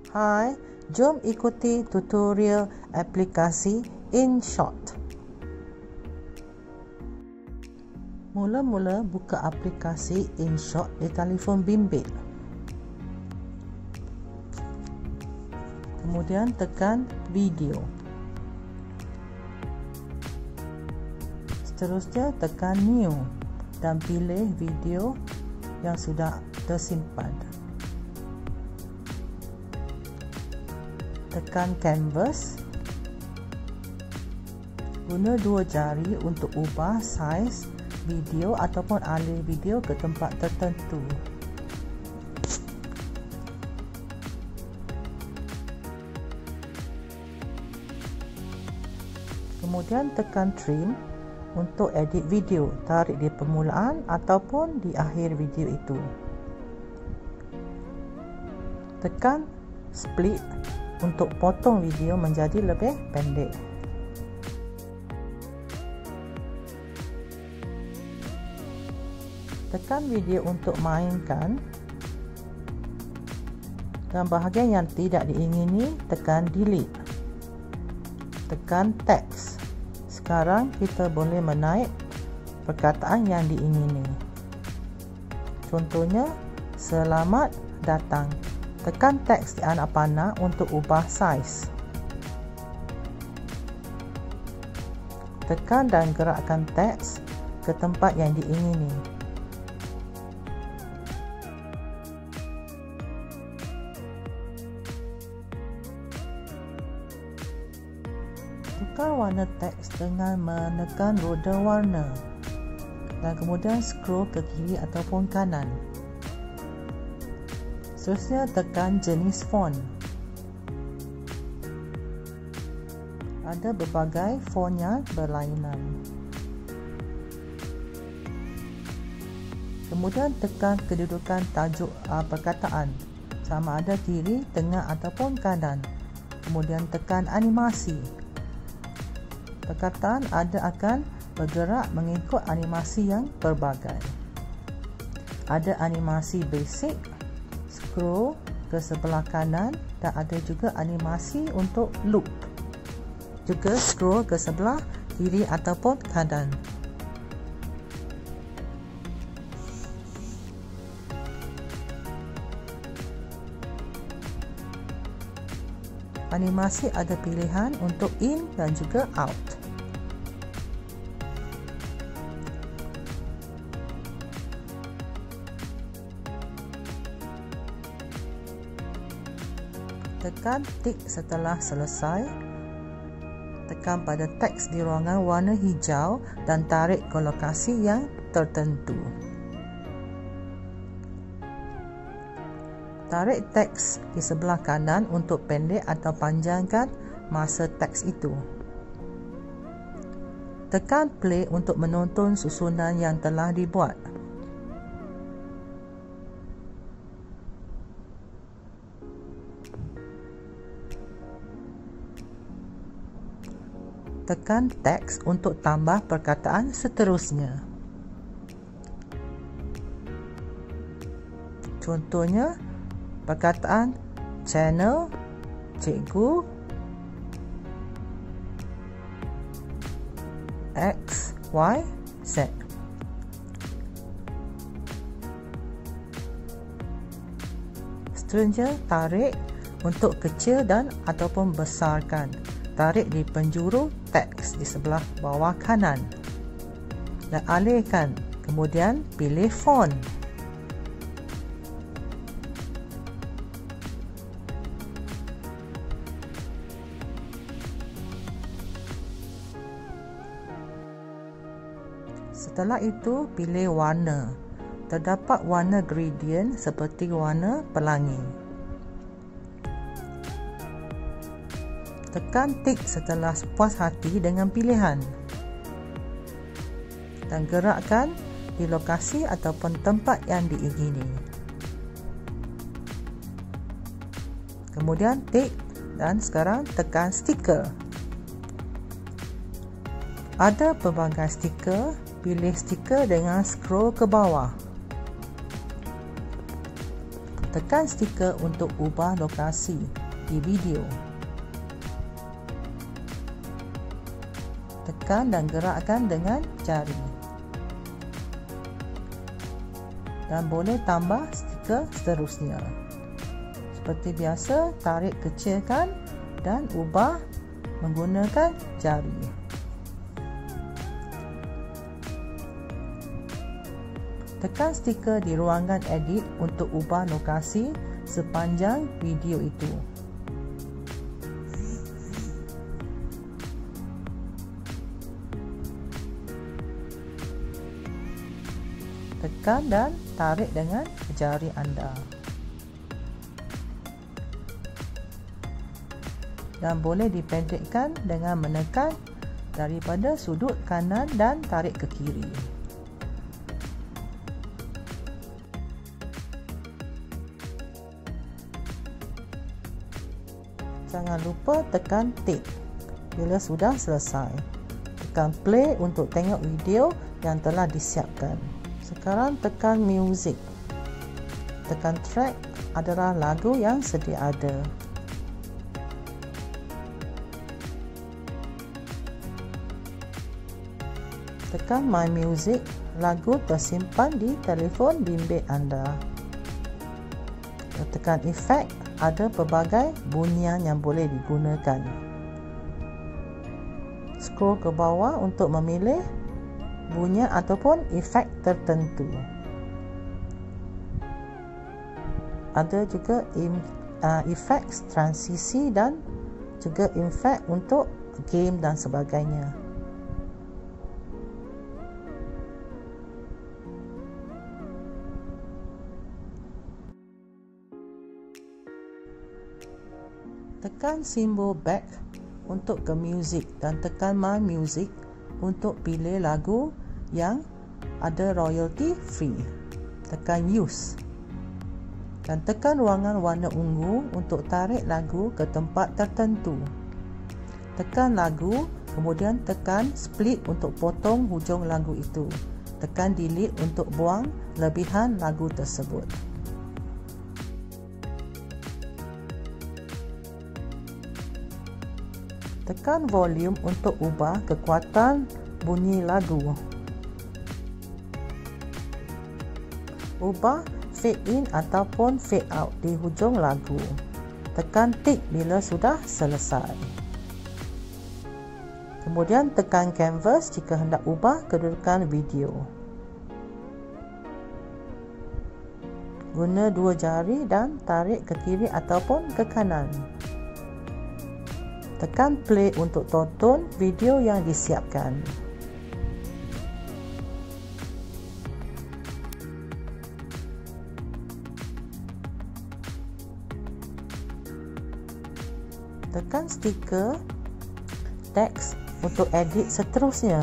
Hai, jom ikuti tutorial aplikasi InShot. Mula-mula buka aplikasi InShot di telefon bimbit. Kemudian tekan video. Seterusnya tekan new dan pilih video yang sudah tersimpan. Tekan canvas. Guna dua jari untuk ubah saiz video ataupun alih video ke tempat tertentu. Kemudian tekan trim untuk edit video, tarik di permulaan ataupun di akhir video itu. Tekan split untuk potong video menjadi lebih pendek. Tekan video untuk mainkan. Dan bahagian yang tidak diingini, tekan delete. Tekan teks. Sekarang kita boleh menaik perkataan yang diingini. Contohnya, selamat datang. Tekan teks di anak panah untuk ubah saiz. Tekan dan gerakkan teks ke tempat yang diingini. Tukar warna teks dengan menekan roda warna dan kemudian scroll ke kiri ataupun kanan. Seterusnya tekan jenis font. Ada berbagai font yang berlainan. Kemudian tekan kedudukan tajuk perkataan, sama ada kiri, tengah ataupun kanan. Kemudian tekan animasi. Perkataan akan bergerak mengikut animasi yang berbagai. Ada animasi basic, scroll ke sebelah kanan, dan ada juga animasi untuk loop. Juga scroll ke sebelah kiri ataupun kanan. Animasi ada pilihan untuk in dan juga out. Tekan tik setelah selesai. Tekan pada teks di ruangan warna hijau dan tarik ke lokasi yang tertentu. Tarik teks di sebelah kanan untuk pendek atau panjangkan masa teks itu. Tekan play untuk menonton susunan yang telah dibuat. Tekan teks untuk tambah perkataan seterusnya. Contohnya, perkataan channel, cikgu, X, Y, Z. Seterusnya, tarik untuk kecil dan ataupun besarkan. Tarik di penjuru teks di sebelah bawah kanan dan alihkan. Kemudian pilih font. Setelah itu pilih warna. Terdapat warna gradient seperti warna pelangi. Tekan tik setelah puas hati dengan pilihan dan gerakkan di lokasi ataupun tempat yang diingini. Kemudian tik dan sekarang tekan stiker. Ada pelbagai stiker, pilih stiker dengan scroll ke bawah. Tekan stiker untuk ubah lokasi di video. Tekan dan gerakkan dengan jari. Dan boleh tambah stiker seterusnya. Seperti biasa, tarik kecilkan dan ubah menggunakan jari. Tekan stiker di ruangan edit untuk ubah lokasi sepanjang video itu. Tekan dan tarik dengan jari anda. Dan boleh dipendekkan dengan menekan daripada sudut kanan dan tarik ke kiri. Jangan lupa tekan tick bila sudah selesai. Tekan play untuk tengok video yang telah disiapkan. Sekarang tekan music. Tekan track adalah lagu yang sedia ada. Tekan my music, lagu tersimpan di telefon bimbit anda. Tekan efek, ada pelbagai bunyian yang boleh digunakan. Scroll ke bawah untuk memilih bunyian ataupun efek tertentu. Ada juga efek transisi dan juga efek untuk game dan sebagainya. Tekan simbol back untuk ke music dan tekan my music untuk pilih lagu yang ada royalty free. Tekan use dan tekan ruangan warna ungu untuk tarik lagu ke tempat tertentu. Tekan lagu, kemudian tekan split untuk potong hujung lagu itu. Tekan delete untuk buang lebihan lagu tersebut. Tekan volume untuk ubah kekuatan bunyi lagu. Ubah fade in ataupun fade out di hujung lagu. Tekan tick bila sudah selesai. Kemudian tekan canvas jika hendak ubah kedudukan video. Guna dua jari dan tarik ke kiri ataupun ke kanan. Tekan play untuk tonton video yang disiapkan. Tekan stiker teks untuk edit seterusnya.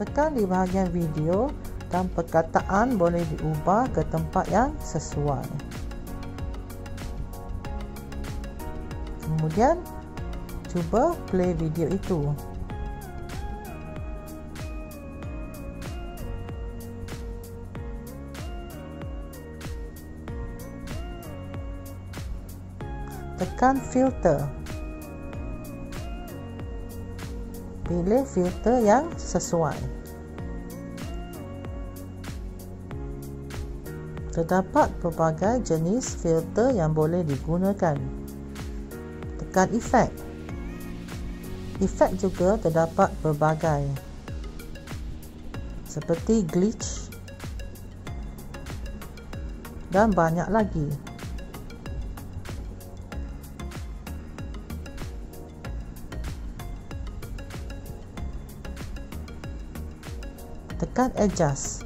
Tekan di bahagian video dan perkataan boleh diubah ke tempat yang sesuai. Kemudian cuba play video itu. Tekan filter. Pilih filter yang sesuai. Terdapat pelbagai jenis filter yang boleh digunakan. Tekan efek. Efek juga terdapat pelbagai, seperti glitch dan banyak lagi. Tekan adjust.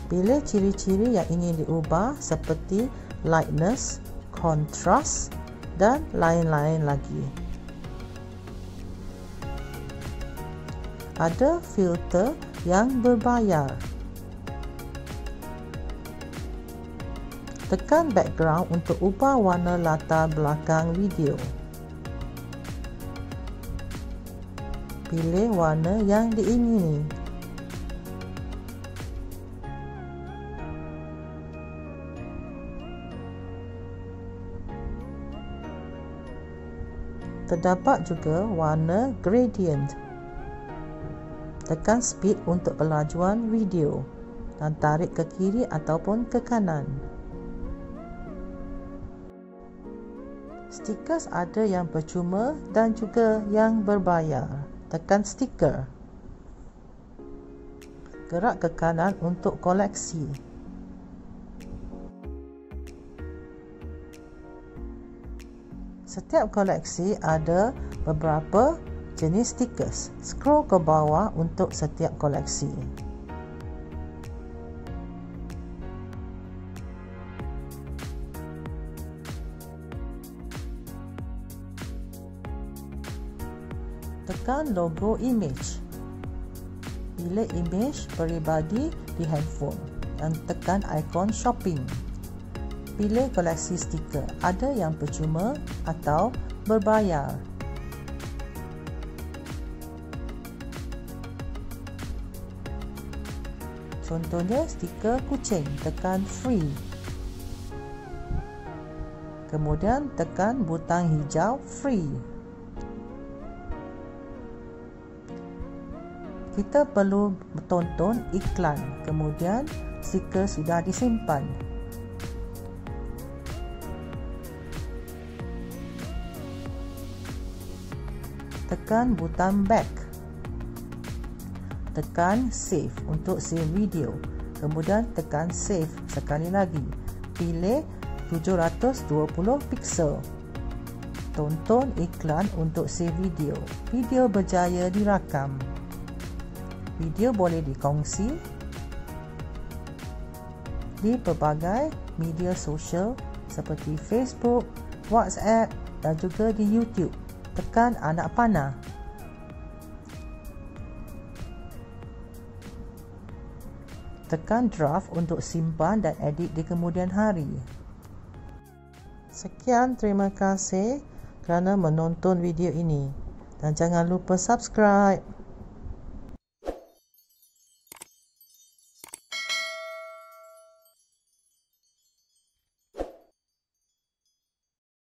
Pilih ciri-ciri yang ingin diubah seperti lightness, contrast dan lain-lain lagi. Ada filter yang berbayar. Tekan background untuk ubah warna latar belakang video. Pilih warna yang diingini. Terdapat juga warna gradient. Tekan speed untuk kelajuan video dan tarik ke kiri ataupun ke kanan. Stickers ada yang percuma dan juga yang berbayar. Tekan stiker. Gerak ke kanan untuk koleksi. Setiap koleksi ada beberapa jenis stickers. Scroll ke bawah untuk setiap koleksi. Tekan logo image. Pilih image peribadi di handphone dan tekan ikon shopping. Pilih koleksi stiker, ada yang percuma atau berbayar. Contohnya stiker kucing, tekan free. Kemudian tekan butang hijau free. Kita perlu tonton iklan, kemudian stiker sudah disimpan. Tekan butang back. Tekan save untuk save video. Kemudian tekan save sekali lagi. Pilih 720 pixel. Tonton iklan untuk save video. Video berjaya dirakam. Video boleh dikongsi di pelbagai media sosial seperti Facebook, WhatsApp dan juga di YouTube. Tekan anak panah. Tekan draft untuk simpan dan edit di kemudian hari. Sekian, terima kasih kerana menonton video ini dan jangan lupa subscribe.